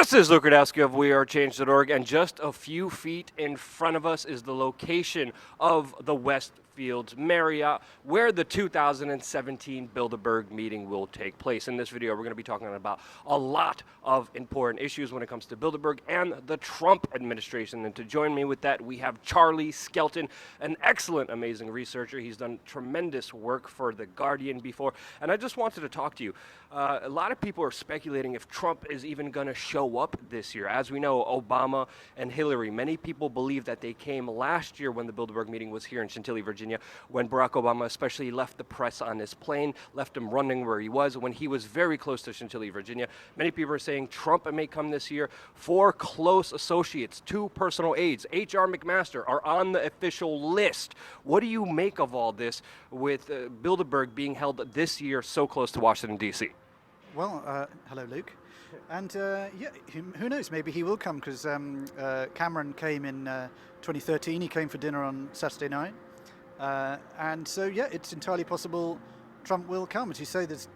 This is Luke Radowski of WeAreChange.org, and just a few feet in front of us is the location of the Westfields Marriott, where the 2017 Bilderberg meeting will take place. In this video, we're going to be talking about a lot of important issues when it comes to Bilderberg and the Trump administration. And to join me with that, we have Charlie Skelton, an excellent, amazing researcher. He's done tremendous work for The Guardian before. And I just wanted to talk to you. A lot of people are speculating if Trump is even going to show up this year. As we know, Obama and Hillary, many people believe that they came last year when the Bilderberg meeting was here in Chantilly, Virginia, when Barack Obama especially left the press on his plane, left him running where he was, when he was very close to Chantilly, Virginia. Many people are saying Trump may come this year. 4 close associates, 2 personal aides, H.R. McMaster, are on the official list. What do you make of all this with Bilderberg being held this year so close to Washington, D.C.? Well, hello, Luke. And yeah, who knows? Maybe he will come because Cameron came in 2013. He came for dinner on Saturday night. And so, yeah, it's entirely possible Trump will come. As you say, there's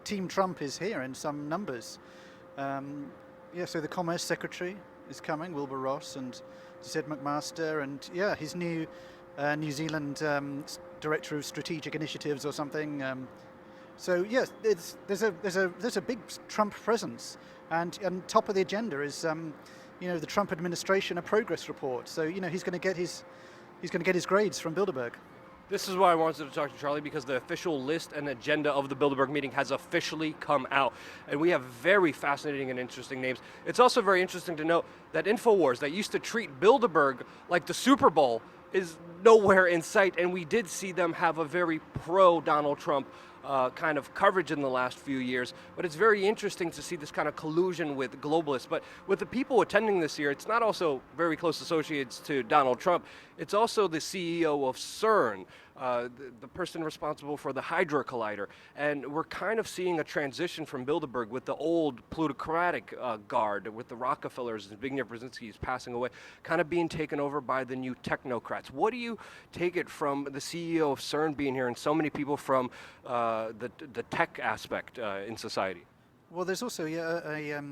Team Trump is here in some numbers. Yeah, so the Commerce Secretary is coming, Wilbur Ross, and as you said, McMaster, and yeah, his new New Zealand Director of Strategic Initiatives or something. So yes, there's a big Trump presence, and top of the agenda is the Trump administration a progress report. So he's going to get his grades from Bilderberg. This is why I wanted to talk to Charlie, because the official list and agenda of the Bilderberg meeting has officially come out. And we have very fascinating and interesting names. It's also very interesting to note that InfoWars, that used to treat Bilderberg like the Super Bowl, is nowhere in sight. And we did see them have a very pro-Donald Trump kind of coverage in the last few years, but it's very interesting to see this kind of collusion with globalists. But with the people attending this year, it's not also very close associates to Donald Trump, it's also the CEO of CERN, the person responsible for the Hydra Collider. And we're kind of seeing a transition from Bilderberg with the old plutocratic guard, with the Rockefellers and Zbigniew Brzezinski is passing away, kind of being taken over by the new technocrats. What do you take it from the CEO of CERN being here and so many people from the tech aspect in society? Well, there's also a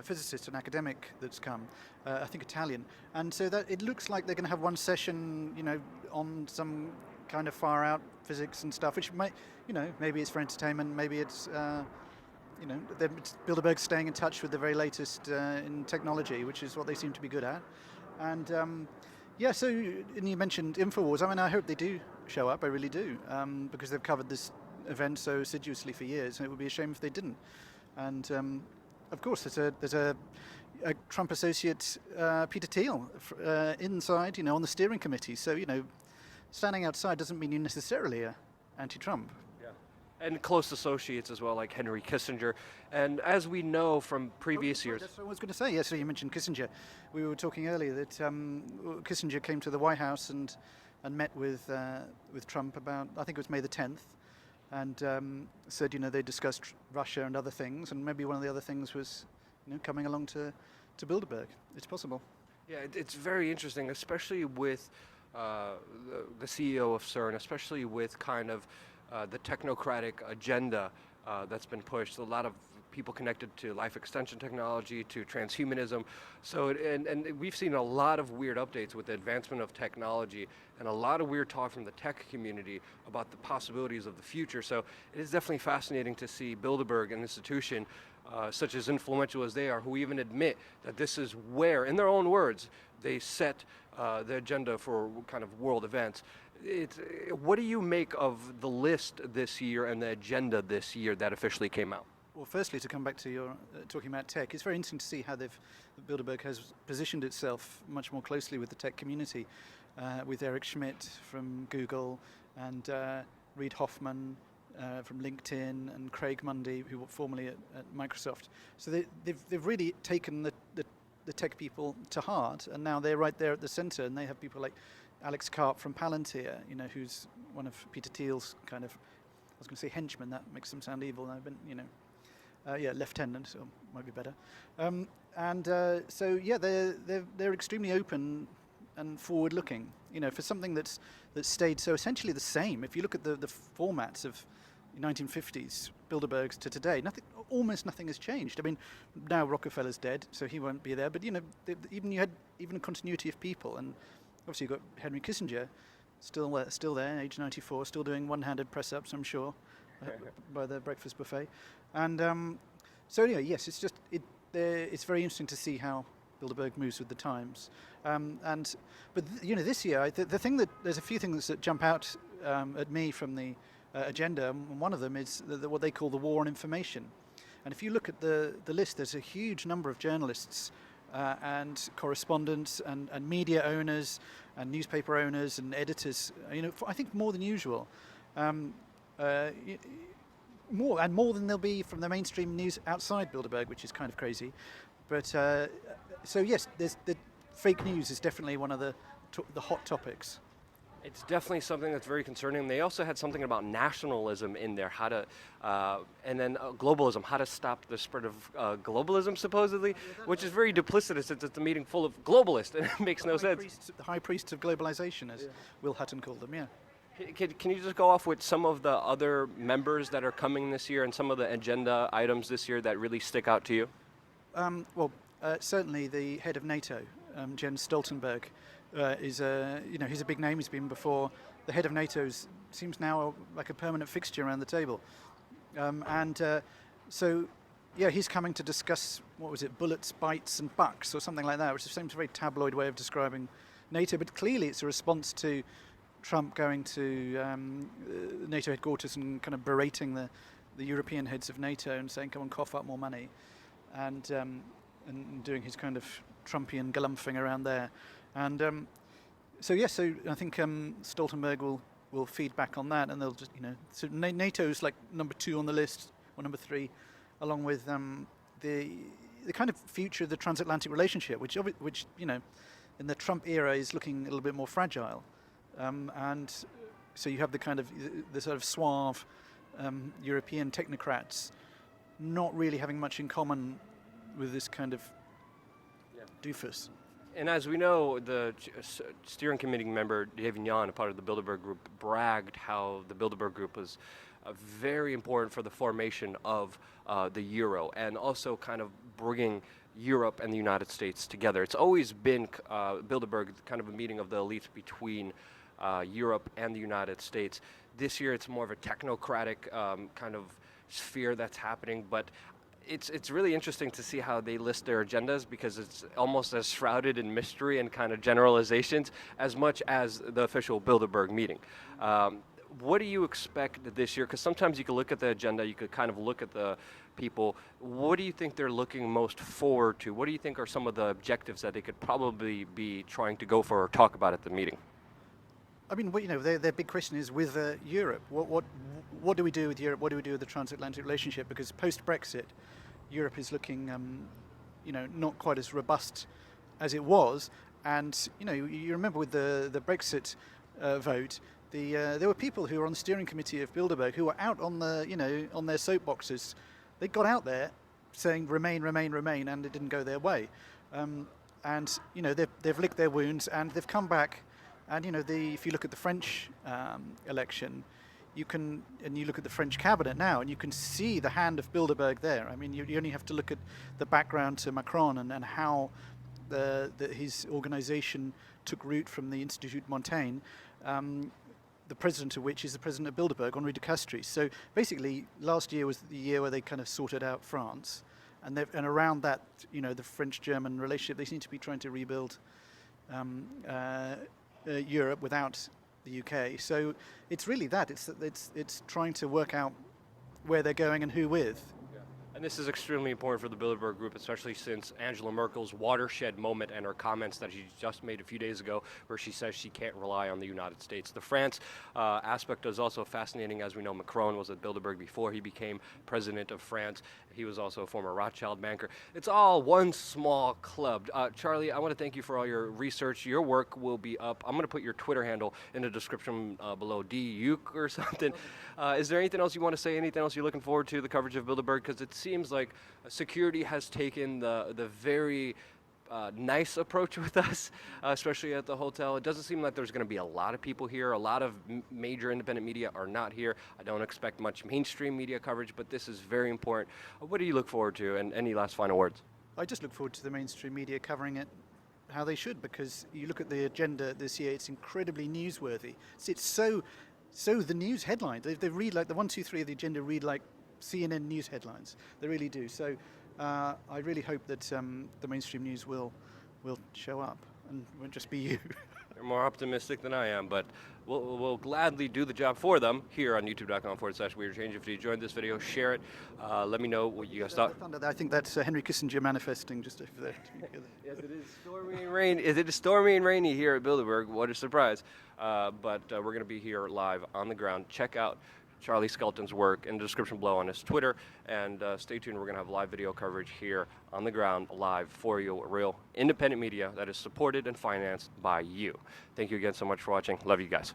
physicist, an academic that's come, I think Italian, and so that it looks like they're going to have one session, on some kind of far out physics and stuff, which might, maybe it's for entertainment, maybe it's, Bilderberg's staying in touch with the very latest in technology, which is what they seem to be good at, and yeah. So, and you mentioned InfoWars. I mean, I hope they do show up. I really do, because they've covered this event so assiduously for years, and it would be a shame if they didn't. And of course, there's a Trump associate, Peter Thiel, inside, on the steering committee. So, standing outside doesn't mean you're necessarily anti-Trump. Yeah, and close associates as well, like Henry Kissinger. And as we know from previous years, that's what I was going to say. Yes, so you mentioned Kissinger. We were talking earlier that Kissinger came to the White House and met with Trump about, I think it was May the 10th. And said, they discussed Russia and other things, and maybe one of the other things was, coming along to Bilderberg. It's possible. Yeah, it's very interesting, especially with the CEO of CERN, especially with kind of the technocratic agenda that's been pushed. A lot of people connected to life extension technology, to transhumanism. So, and we've seen a lot of weird updates with the advancement of technology and a lot of weird talk from the tech community about the possibilities of the future. So it is definitely fascinating to see Bilderberg, an institution such as influential as they are, who even admit that this is where, in their own words, they set the agenda for kind of world events. What do you make of the list this year and the agenda this year that officially came out? Well, firstly, to come back to your talking about tech, it's very interesting to see how Bilderberg has positioned itself much more closely with the tech community, with Eric Schmidt from Google and Reid Hoffman from LinkedIn and Craig Mundie, who were formerly at Microsoft. So they've really taken the tech people to heart, and now they're right there at the center, and they have people like Alex Karp from Palantir, who's one of Peter Thiel's kind of, I was going to say henchmen, that makes them sound evil, but lieutenant, so might be better. So yeah, they're extremely open and forward-looking. For something that's stayed so essentially the same. If you look at the formats of 1950s Bilderbergs to today, almost nothing has changed. I mean, now Rockefeller's dead, so he won't be there. But even you had even a continuity of people, and obviously you've got Henry Kissinger, still there, age 94, still doing one-handed press-ups, I'm sure, by the breakfast buffet. And so anyway, yes, it's very interesting to see how Bilderberg moves with the times. But this year, the thing there's a few things that jump out at me from the agenda, and one of them is what they call the war on information. And if you look at the list, there's a huge number of journalists and correspondents and media owners and newspaper owners and editors. I think more than usual. More than there'll be from the mainstream news outside Bilderberg, which is kind of crazy. But so yes, the fake news is definitely one of the hot topics. It's definitely something that's very concerning. They also had something about nationalism in there, and then globalism, how to stop the spread of globalism, supposedly, which is very duplicitous since it's a meeting full of globalists, and it makes no sense. The high priests of globalization, as Will Hutton called them, yeah. Can you just go off with some of the other members that are coming this year and some of the agenda items this year that really stick out to you? Certainly the head of NATO, Jens Stoltenberg, he's a big name. He's been before. The head of NATO seems now like a permanent fixture around the table. He's coming to discuss, what was it, bullets, bytes and bucks or something like that, which seems a very tabloid way of describing NATO, but clearly it's a response to Trump going to NATO headquarters and kind of berating the European heads of NATO and saying, come on, cough up more money, and doing his kind of Trumpian galumphing around there. And so I think Stoltenberg will feed back on that, and they'll just, so NATO's like number 2 on the list, or number 3, along with the kind of future of the transatlantic relationship, which in the Trump era is looking a little bit more fragile. And so you have the sort of suave European technocrats not really having much in common with this kind of doofus. And as we know, the steering committee member, David Yon, a part of the Bilderberg Group, bragged how the Bilderberg Group was very important for the formation of the euro and also kind of bringing Europe and the United States together. It's always been Bilderberg, kind of a meeting of the elites between Europe and the United States. This year it's more of a technocratic kind of sphere that's happening, but it's really interesting to see how they list their agendas, because it's almost as shrouded in mystery and kind of generalizations as much as the official Bilderberg meeting. What do you expect this year? Because sometimes you can look at the agenda, you could kind of look at the people. What do you think they're looking most forward to? What do you think are some of the objectives that they could probably be trying to go for or talk about at the meeting? I mean, their big question is with Europe. What do we do with Europe? What do we do with the transatlantic relationship? Because post-Brexit, Europe is looking, not quite as robust as it was. And you remember with the Brexit vote, there were people who were on the steering committee of Bilderberg who were out on on their soapboxes. They got out there saying Remain, Remain, Remain, and it didn't go their way. They've licked their wounds and they've come back. And if you look at the French election, you look at the French cabinet now, and you can see the hand of Bilderberg there. I mean, you only have to look at the background to Macron and how his organisation took root from the Institut Montaigne, the president of which is the president of Bilderberg, Henri de Castries. So basically, last year was the year where they kind of sorted out France, and around that, the French-German relationship, they seem to be trying to rebuild Europe without the UK. So it's really that. It's trying to work out where they're going and who with. And this is extremely important for the Bilderberg Group, especially since Angela Merkel's watershed moment and her comments that she just made a few days ago, where she says she can't rely on the United States. The France aspect is also fascinating. As we know, Macron was at Bilderberg before he became president of France. He was also a former Rothschild banker. It's all one small club. Charlie, I want to thank you for all your research. Your work will be up. I'm going to put your Twitter handle in the description below, DUke or something. Is there anything else you want to say? Anything else you're looking forward to the coverage of Bilderberg? Because it seems like security has taken the very nice approach with us, especially at the hotel. It doesn't seem like there's going to be a lot of people here. A lot of major independent media are not here. I don't expect much mainstream media coverage, but this is very important. What do you look forward to, and any last final words? I just look forward to the mainstream media covering it how they should, because you look at the agenda this year, it's incredibly newsworthy. It's so the news headlines, they read like the 1, 2, 3 of the agenda read like CNN news headlines. They really do. So I really hope that the mainstream news will show up and won't just be you. They're more optimistic than I am, but we'll gladly do the job for them here on youtube.com/Weird Change. If you enjoyed this video, share it. Let me know what you guys thought. I think that's Henry Kissinger manifesting just over there. Yes, it is stormy and rainy. It is stormy and rainy here at Bilderberg. What a surprise! But we're going to be here live on the ground. Check out Charlie Skelton's work in the description below on his Twitter, and stay tuned. We're going to have live video coverage here on the ground, live for you, real independent media that is supported and financed by you. Thank you again so much for watching. Love you guys.